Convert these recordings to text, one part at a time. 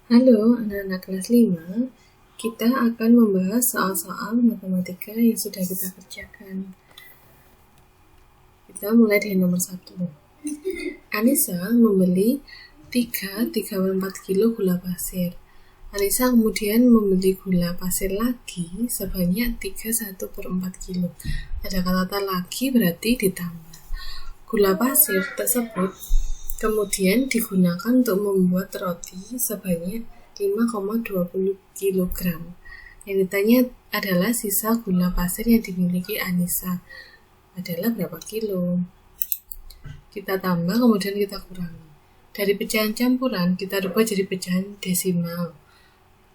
Halo anak-anak kelas 5, kita akan membahas soal-soal matematika yang sudah kita kerjakan. Kita mulai dari nomor 1. Anissa membeli 3,4 kilo gula pasir. Anissa kemudian membeli gula pasir lagi sebanyak 3,1/4 kilo. Ada kata lagi berarti ditambah. Gula pasir tersebut kemudian digunakan untuk membuat roti sebanyak 5,20 kg. Yang ditanya adalah sisa gula pasir yang dimiliki Anissa adalah berapa kilo. Kita tambah kemudian kita kurangi. Dari pecahan campuran kita rubah jadi pecahan desimal.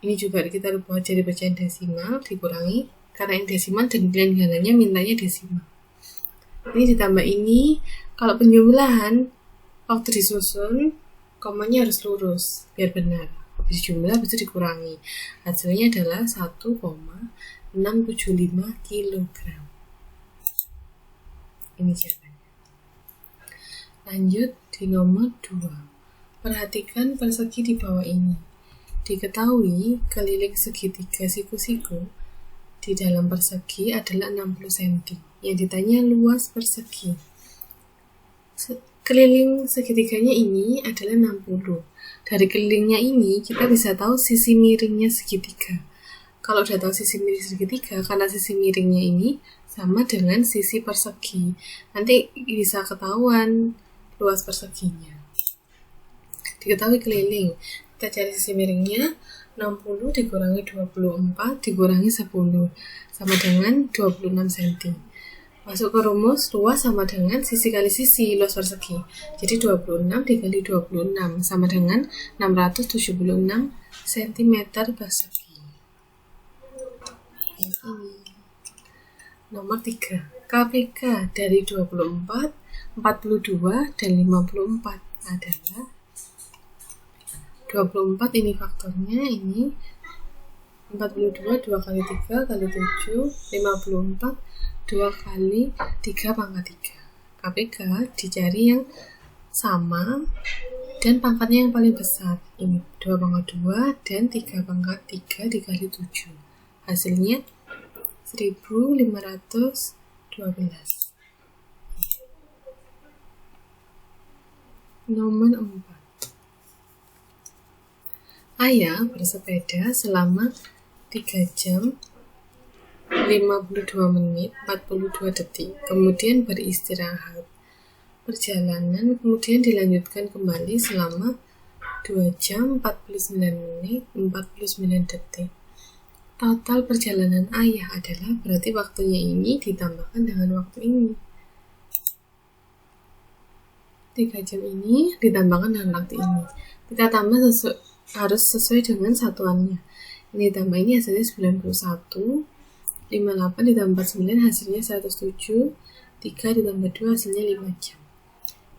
Ini juga kita rubah jadi pecahan desimal dikurangi karena yang desimal dan pilihan gandanya mintanya desimal. Ini ditambah ini. Kalau penjumlahan waktu disusun, komanya harus lurus, biar benar. Habis jumlah, habis itu dikurangi. Hasilnya adalah 1,675 kg. Ini jawabannya. Lanjut di nomor 2. Perhatikan persegi di bawah ini. Diketahui keliling segitiga siku-siku di dalam persegi adalah 60 cm. Yang ditanya luas persegi. Keliling segitiganya ini adalah 60. Dari kelilingnya ini kita bisa tahu sisi miringnya segitiga. Kalau udah tahu sisi miring segitiga, karena sisi miringnya ini sama dengan sisi persegi, nanti bisa ketahuan luas perseginya. Diketahui keliling, kita cari sisi miringnya, 60 dikurangi 24 dikurangi 10 sama dengan 26 cm. Masuk ke rumus, luas sama dengan sisi kali sisi, luas persegi. Jadi 26 dikali 26 sama dengan 676 cm persegi. Ini. Nomor 3. KPK dari 24, 42, dan 54 adalah 24 ini faktornya, ini 42 2 kali 3 kali 7, 54 2 kali 3 pangkat 3. KPK dicari yang sama dan pangkatnya yang paling besar. Ini 2 pangkat 2 dan 3 pangkat 3 dikali 7. Hasilnya 1512. Nomor 4. Ayah bersepeda selama 3 jam 52 menit 42 detik, kemudian beristirahat. Perjalanan kemudian dilanjutkan kembali selama 2 jam 49 menit 49 detik. Total perjalanan ayah adalah berarti waktunya ini ditambahkan dengan waktu ini. 3 jam ini ditambahkan dengan waktu ini. Kita tambah harus sesuai dengan satuannya. Ini tambah ini hasilnya 91. 58 ditambah 9 hasilnya 107, 3 ditambah 2 hasilnya 5 jam.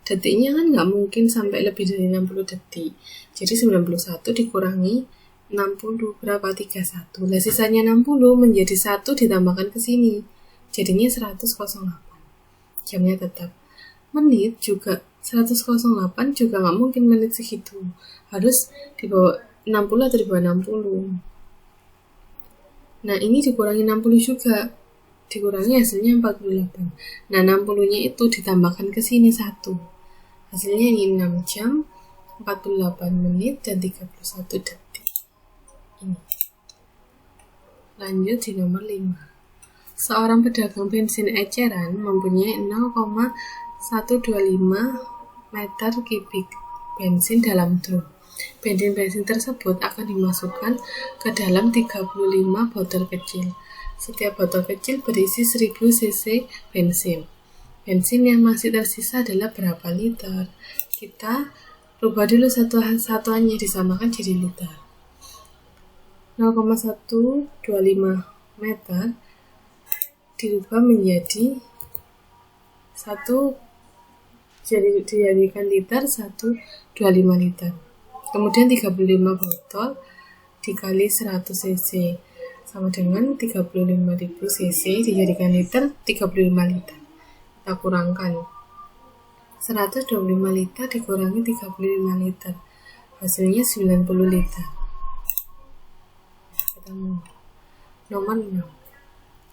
Detiknya kan nggak mungkin sampai lebih dari 60 detik. Jadi 91 dikurangi 60 berapa? 31. Nah sisanya 60 menjadi 1 ditambahkan ke sini. Jadinya 100,08. Jamnya tetap. Menit juga 100,08 juga nggak mungkin menit segitu. Harus di bawah 60 atau di bawah 60. Nah ini dikurangi 60 juga, dikurangi hasilnya 48. Nah 60 nya itu ditambahkan ke sini 1. Hasilnya ini 6 jam 48 menit dan 31 detik. Ini. Lanjut di nomor 5. Seorang pedagang bensin eceran mempunyai 0,125 meter kubik bensin dalam drum. Bensin tersebut akan dimasukkan ke dalam 35 botol kecil. Setiap botol kecil berisi 1000 cc bensin. Bensin yang masih tersisa adalah berapa liter? Kita rubah dulu satuannya disamakan jadi liter. 0,125 meter dirubah menjadi 1 dijadikan liter, 125 liter. Kemudian 35 botol dikali 100 cc sama dengan 35.000 cc dijadikan liter, 35 liter. Kita kurangkan 125 liter dikurangi 35 liter. Hasilnya 90 liter. nomor 6.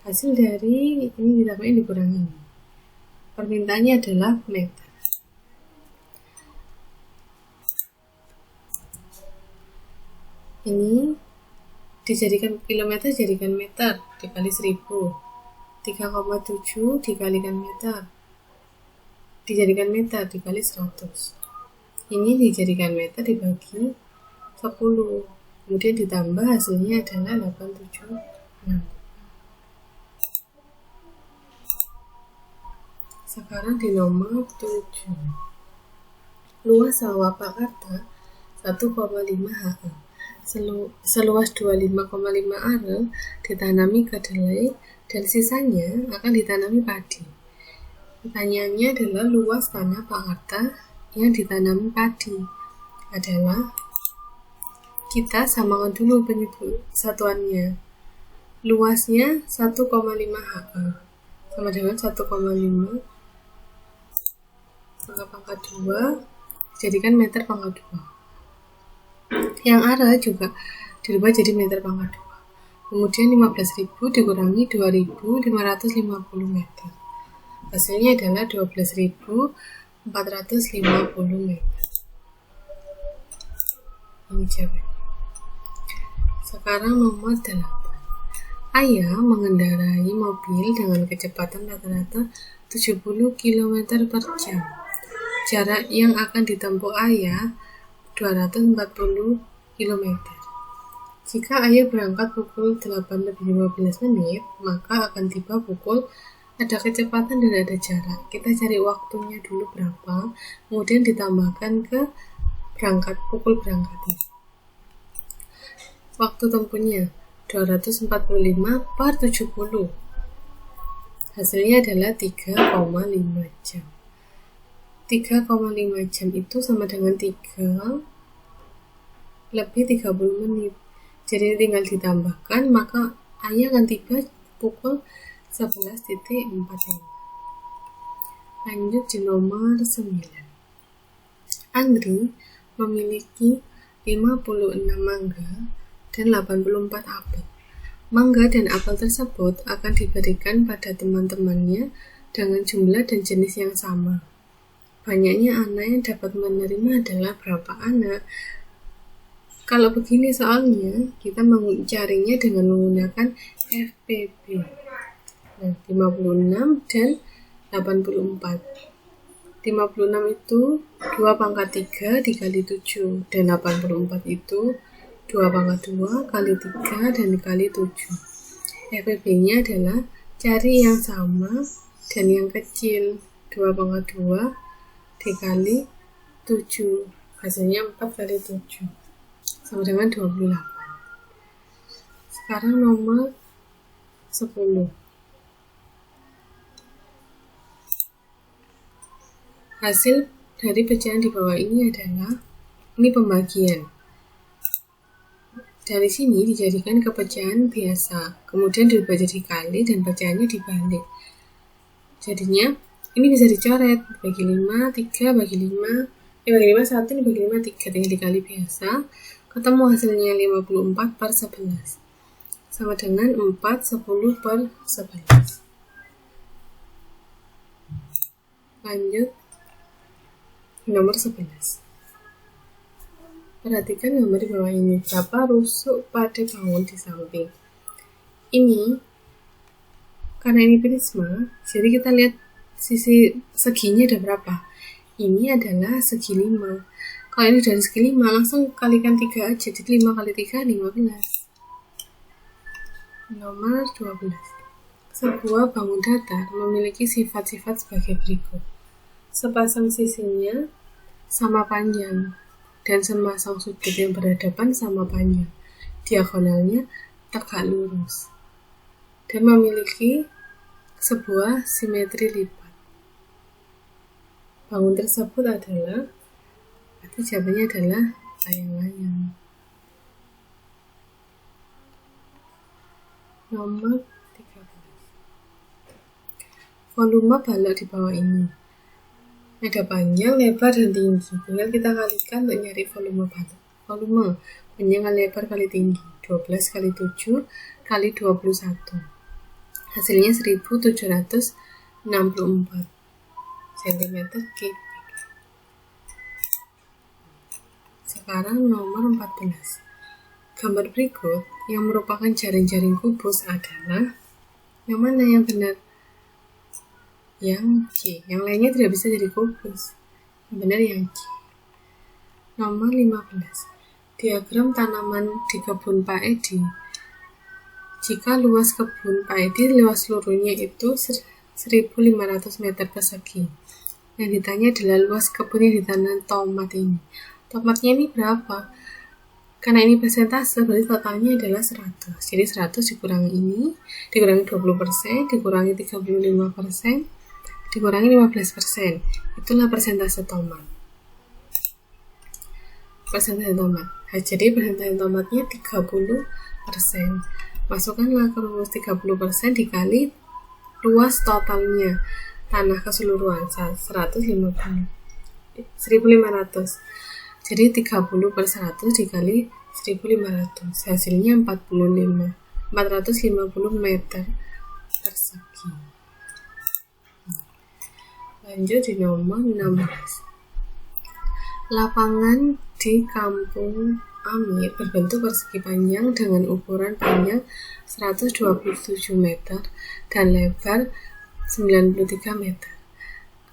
Hasil dari ini ditambahkan dikurangi ini. Permintaannya adalah meter. Ini dijadikan kilometer, jadikan meter dikali 1000. 3,7 dikalikan meter dijadikan meter dikali 100. Ini dijadikan meter dibagi 10. Kemudian ditambah, hasilnya adalah 876. Sekarang di nomor 7. Luas sawah Pakarta 1,5 ha. Seluas 25,5 are ditanami kedelai dan sisanya akan ditanami padi. Pertanyaannya adalah luas tanah Pakarta yang ditanami padi adalah, kita samakan dulu penyebut satuannya. Luasnya 1,5 ha sama dengan 1,5 pangkat 2 dijadikan meter pangkat 2. Yang are juga dirubah jadi meter pangkat 2. Kemudian 15.000 dikurangi 2.550 meter. Hasilnya adalah 12.450 meter. Ini jawabannya. Sekarang nomor 8. Ayah mengendarai mobil dengan kecepatan rata-rata 70 km per jam. Jarak yang akan ditempuh Ayah 240 km. Jika Ayah berangkat pukul 8:15 menit, maka akan tiba pukul, ada kecepatan dan ada jarak. Kita cari waktunya dulu berapa, kemudian ditambahkan ke pukul berangkatnya. Waktu tempuhnya 245 per 70. Hasilnya adalah 3,5 jam. 3,5 jam itu sama dengan 3 lebih 30 menit. Jadi tinggal ditambahkan, maka Ayah akan tiba pukul 11.45. Lanjut di nomor 9. Andri memiliki 56 mangga dan 84 apel. Mangga dan apel tersebut akan diberikan pada teman-temannya dengan jumlah dan jenis yang sama. Banyaknya anak yang dapat menerima adalah berapa anak? Kalau begini soalnya, kita mencarinya dengan menggunakan FPB. Nah, 56 dan 84. 56 itu 2 pangkat 3 dikali 7, dan 84 itu 2 pangkat 2 kali 3 dan dikali 7. FPB-nya adalah cari yang sama dan yang kecil. 2 pangkat 2 dikali 7. Hasilnya 4 kali 7. Sama dengan 28. Sekarang nomor 10. Hasil dari pecahan di bawah ini adalah, ini pembagian. Dari sini dijadikan ke pecahan biasa, kemudian dirubah jadi kali dan pecahannya dibalik. Jadinya ini bisa dicoret, bagi 5, 3, bagi 5, bagi 5, 1, ini bagi 5, 3, tinggal dikali biasa. Ketemu hasilnya 54 per 11. Sama dengan 4, 10 per 11. Lanjut nomor 11. Perhatikan gambar di bawah ini. Berapa rusuk pada bangun di samping. Ini, karena ini prisma, jadi kita lihat sisi seginya ada berapa. Ini adalah segi 5. Kalau ini dari segi 5, langsung kalikan 3 aja. Jadi 5 kali 3, 15. Nomor 12. Sebuah bangun datar memiliki sifat-sifat sebagai berikut. Sepasang sisinya sama panjang, dan sepasang sudut yang berhadapan sama panjang. Diagonalnya tegak lurus. Dan memiliki sebuah simetri lipat. Bangun tersebut adalah, berarti jawabannya adalah layang-layang. Nomor 13. Volume balok di bawah ini ada panjang, lebar, dan tinggi. Tinggal kita kalikan untuk nyari volume balok. Volume panjang kali lebar kali tinggi. 12 kali 7, kali 21. Hasilnya 1764 cm kubik. Sekarang nomor 14. Gambar berikut yang merupakan jaring-jaring kubus adalah yang mana yang benar? Yang C. Yang lainnya tidak bisa jadi kubus. Yang benar yang C. Nomor 15. Diagram tanaman di kebun Pak Edi. Jika luas kebun Pak Edi luas seluruhnya itu 1.500 meter persegi. Yang ditanya adalah luas kebun yang ditanam tomat ini. Tomatnya ini berapa? Karena ini persentase, berarti totalnya adalah 100. Jadi 100 dikurangi ini, dikurangi 20%, dikurangi 35%, dikurangi 15%. Itulah persentase tomat. Persentase tomat. Nah, jadi persentase tomatnya 30%. Masukkanlah ke rumus 30% dikali luas totalnya tanah keseluruhan 150. 1.500. Jadi 30 per 100 dikali 1.500. Hasilnya 450 meter persegi. Lanjut di nomor 16. Lapangan di Kampung Amir berbentuk persegi panjang dengan ukuran panjang 127 meter dan lebar 93 meter.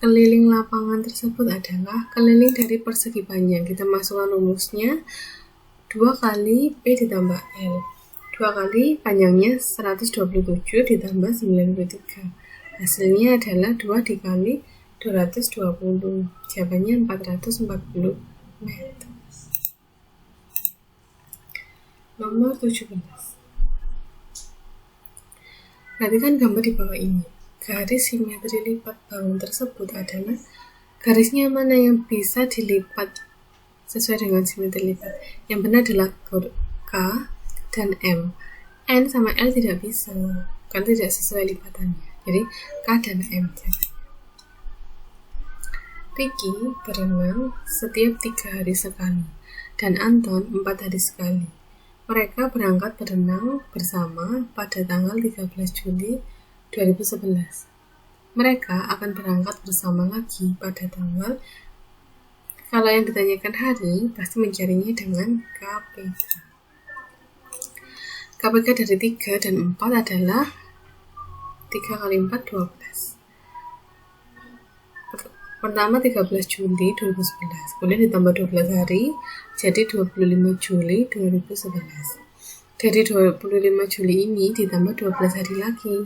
Keliling lapangan tersebut adalah keliling dari persegi panjang. Kita masukkan rumusnya 2 kali P ditambah L. 2 kali panjangnya 127 ditambah 93. Hasilnya adalah 2 dikali 220. Jawabannya 440 meter. Nomor 17. Perhatikan gambar di bawah ini. Garis simetri lipat bangun tersebut adalah garisnya mana yang bisa dilipat sesuai dengan simetri lipat. Yang benar adalah K dan M. N sama L tidak bisa, karena tidak sesuai lipatannya. Jadi K dan M. Ricky berenang setiap 3 hari sekali, dan Anton 4 hari sekali. Mereka berangkat berenang bersama pada tanggal 13 Juli 2011. Mereka akan berangkat bersama lagi pada tanggal. Kalau yang ditanyakan hari, pasti mencarinya dengan KPK. KPK dari 3 dan 4 adalah 3 kali 4, 12. Pertama 13 Juli 2011, kemudian ditambah 12 hari, jadi 25 Juli 2011. Dari 25 Juli ini ditambah 12 hari lagi,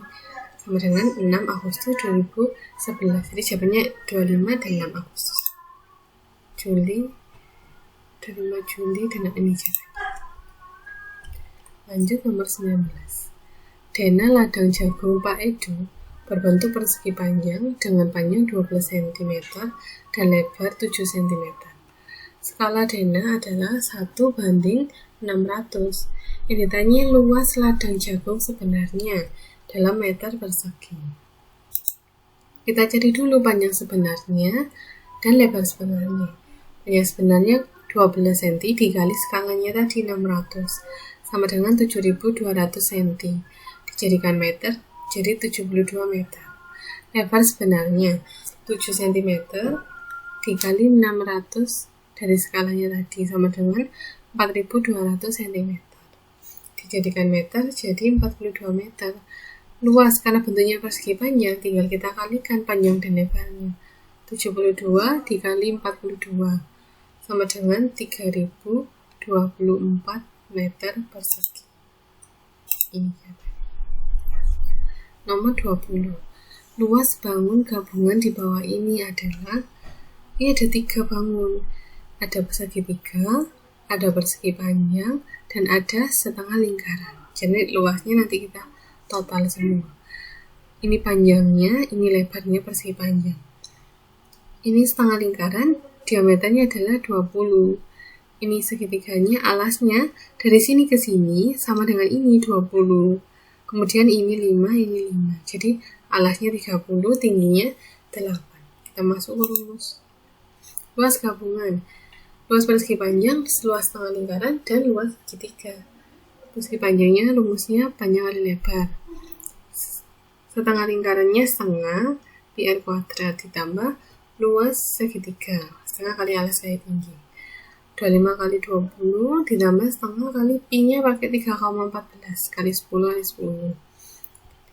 sama dengan 6 Agustus 2011. Jadi jawabannya 25 dan 6 Agustus. 25 Juli dan ini jawabannya. Lanjut nomor 19. Dena ladang jagung Pak Edu berbentuk persegi panjang dengan panjang 12 cm dan lebar 7 cm. Skala Dena adalah 1:600. Yang ditanya luas ladang jagung sebenarnya dalam meter persegi. Kita cari dulu panjang sebenarnya dan lebar sebenarnya. Panjang sebenarnya 12 cm dikali skalanya tadi 600 sama dengan 7.200 cm. Dijadikan meter jadi 72 meter. Lebar sebenarnya 7 cm dikali 600 dari skalanya tadi sama dengan 4.200 cm. Dijadikan meter jadi 42 meter. Luas karena bentuknya persegi panjang, tinggal kita kalikan panjang dan lebarnya. 72 dikali 42 sama dengan 3.024 meter persegi. Ini jawabannya. Nomor 20. Luas bangun gabungan di bawah ini adalah, ini ada 3 bangun. Ada persegi 3, ada persegi panjang, dan ada setengah lingkaran. Jadi luasnya nanti kita total semua. Ini panjangnya, ini lebarnya persegi panjang. Ini setengah lingkaran, diameternya adalah 20. Ini segitiganya, alasnya dari sini ke sini sama dengan ini 20. Kemudian ini 5, ini 5. Jadi alasnya 30, tingginya 8. Kita masuk ke rumus. Luas gabungan. Luas persegi panjang, luas setengah lingkaran, dan luas segitiga. Persegi panjangnya rumusnya panjang kali lebar. Setengah lingkarannya setengah pi r kuadrat ditambah luas segitiga. Setengah kali alas kali tinggi. 25 kali 20 ditambah setengah kali pi-nya pakai 3,14 kali 10 kali 10.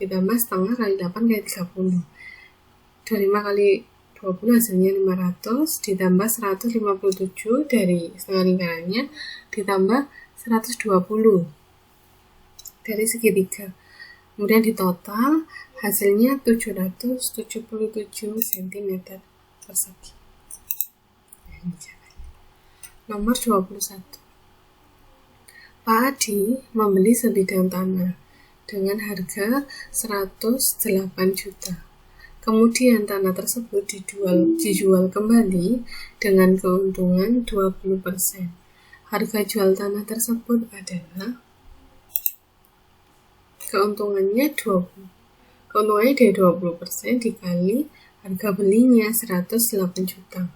Ditambah setengah kali 8 kali 30. 25 kali 20 hasilnya 500 ditambah 157 dari setengah lingkarannya ditambah 120 dari segitiga. Kemudian di total hasilnya 777 cm persegi. Nomor 21. Pak Adi membeli sebidang tanah dengan harga 108 juta. Kemudian tanah tersebut dijual kembali dengan keuntungan 20%. Harga jual tanah tersebut adalah keuntungannya dari 20% dikali harga belinya 108 juta.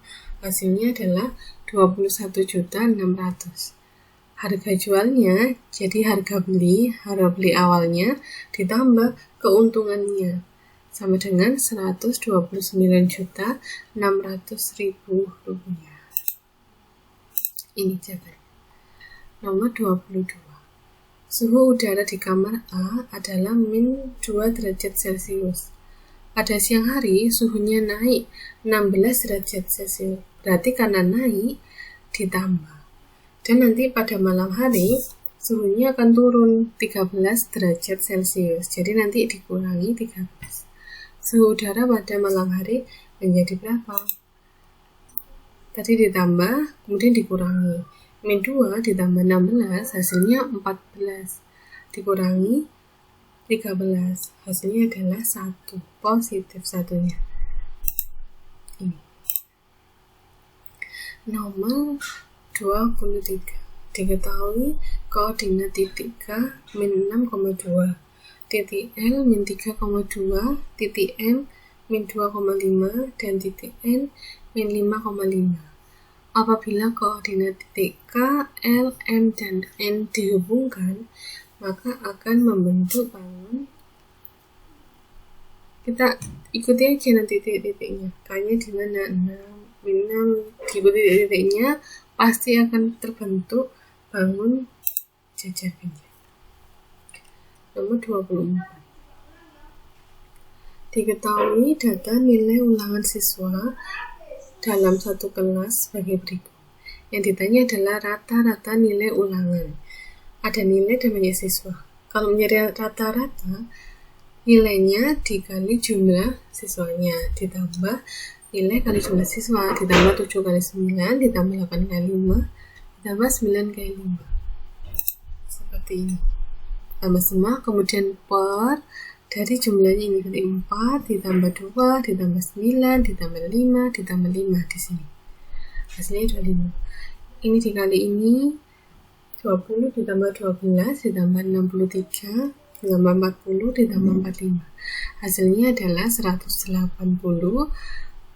Hasilnya adalah 21.600.000. Harga jualnya jadi harga beli awalnya ditambah keuntungannya sama dengan 129.600.000 rupiah. Ini jawabannya. Nomor 22. Suhu udara di kamar A adalah min 2 derajat Celcius. Pada siang hari suhunya naik 16 derajat Celcius. Berarti karena naik ditambah. Dan nanti pada malam hari suhunya akan turun 13 derajat Celcius. Jadi nanti dikurangi 13. Suhu udara pada malam hari menjadi berapa? Tadi ditambah, kemudian dikurangi. Min 2 ditambah 16, hasilnya 14. Dikurangi 13, hasilnya adalah 1. Positif satunya. Ini. Nomor 23. Diketahui koordinat titik K min 6,2, titik L min 3,2, titik M min 2,5, dan titik N min 5,5. Apabila koordinat titik K, L, M, dan N dihubungkan, maka akan membentuk bangun. Kita ikuti aja nanti titik-titiknya. K-nya di mana? 6, diikuti titik-titiknya, pasti akan terbentuk bangun jajarannya. Nomor 24. Diketahui data nilai ulangan siswa dalam satu kelas sebagai berikut. Yang ditanya adalah rata-rata nilai ulangan. Ada nilai dan banyak siswa. Kalau menjadi rata-rata, nilainya dikali jumlah siswanya, ditambah nilai kali jumlah siswa, ditambah 7 kali 9, ditambah 8 kali 5, ditambah 9 kali 5. Seperti ini. Tambah semua, kemudian per dari jumlahnya ini berarti 4, ditambah 2, ditambah 9, ditambah 5, ditambah 5 di sini. Hasilnya 25. Ini dikali ini, 20 ditambah 12, ditambah 63, ditambah 40, ditambah 45. Hasilnya adalah 180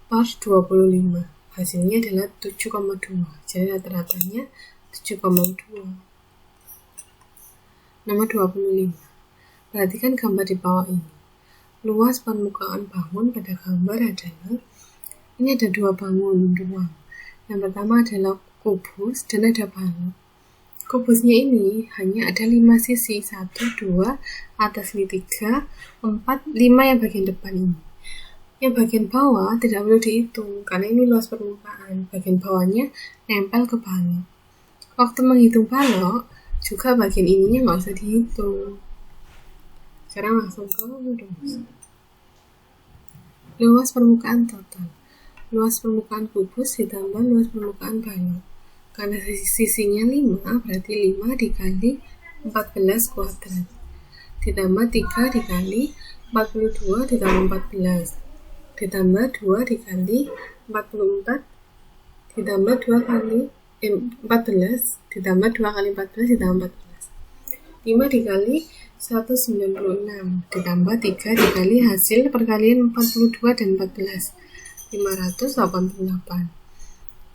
per 25. Hasilnya adalah 7,2. Jadi rata-ratanya 7,2. Nomor 25. Perhatikan gambar di bawah ini. Luas permukaan bangun pada gambar adalah, ini ada 2 bangun ruang. Yang pertama adalah kubus dan ada balok. Kubusnya ini hanya ada 5 sisi, 1, 2, atas ini 3, 4, 5 yang bagian depan ini. Yang bagian bawah tidak perlu dihitung, karena ini luas permukaan. Bagian bawahnya nempel ke balok. Waktu menghitung balok, juga bagian ininya nggak usah dihitung. Sekarang langsung ke rumus. Luas permukaan total. Luas permukaan kubus ditambah luas permukaan balok. Karena sisinya 5, berarti 5 dikali 14 kuadrat. Ditambah 3 dikali 42 ditambah 14. Ditambah 2 dikali 44. Ditambah 2 kali 14. Ditambah 2 kali 14 ditambah 14. 5 dikali 196 ditambah 3 dikali hasil perkalian 42 dan 14, 588.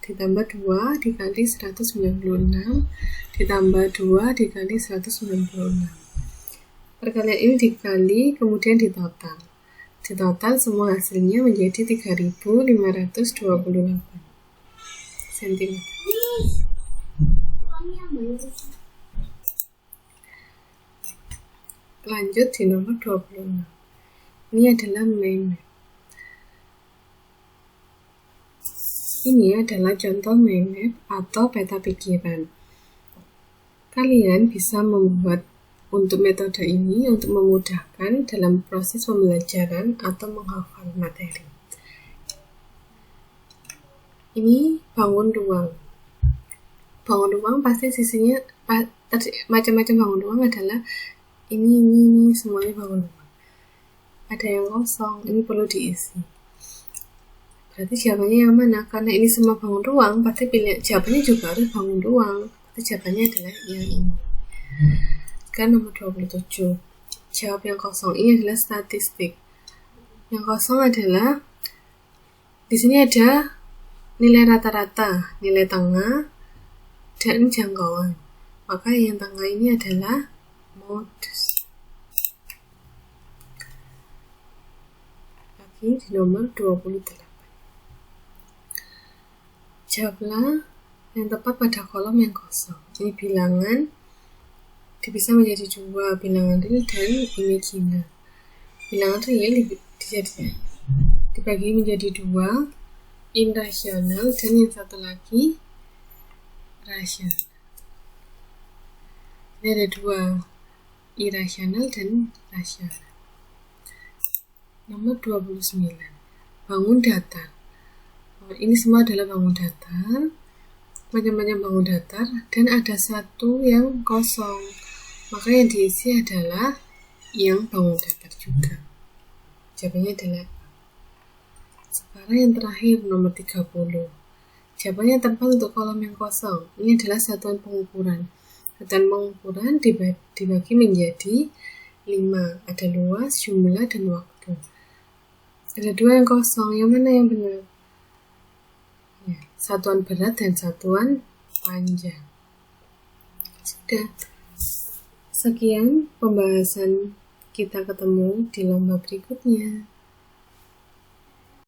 ditambah 2 dikali 196 ditambah 2 dikali 196. Perkalian ini dikali kemudian ditotal. Ditotal semua hasilnya menjadi 3.528 cm. Lanjut di nomor 26. Ini adalah mind map. Ini adalah contoh mind map atau peta pikiran. Kalian bisa membuat untuk metode ini untuk memudahkan dalam proses pembelajaran atau menghafal materi. Ini bangun ruang. Bangun ruang pasti sisinya macam-macam bangun ruang adalah ini semuanya bangun ruang. Ada yang kosong, ini perlu diisi. Berarti jawabannya yang mana? Karena ini semua bangun ruang, pasti jawabannya juga harus bangun ruang. Berarti jawabannya adalah yang ini. Kan nomor 27. Jawab yang kosong ini adalah statistik. Yang kosong adalah di sini ada nilai rata-rata, nilai tengah, dan jangkauan. Maka yang tengah ini adalah modus. Lagi di nomor 28. Jawablah yang tepat pada kolom yang kosong. Ini bilangan dipisah menjadi 2, bilangan real dan imaginary. Bilangan real dibagi menjadi 2, irasional dan yang satu lagi rasional. Ini ada 2, irasional dan rasional. Nomor 29. Bangun datar. Ini semua adalah bangun datar, macam-macam bangun datar, dan ada satu yang kosong. Maka yang diisi adalah yang bangun datar juga. Jawabannya adalah sekarang yang terakhir nomor 30. Jawabannya tepat untuk kolom yang kosong. Ini adalah satuan pengukuran. Satuan pengukuran dibagi menjadi 5. Ada luas, jumlah, dan waktu. Ada 2 yang kosong. Yang mana yang benar? Ya, satuan berat dan satuan panjang. Sudah. Sekian pembahasan kita, ketemu di lomba berikutnya.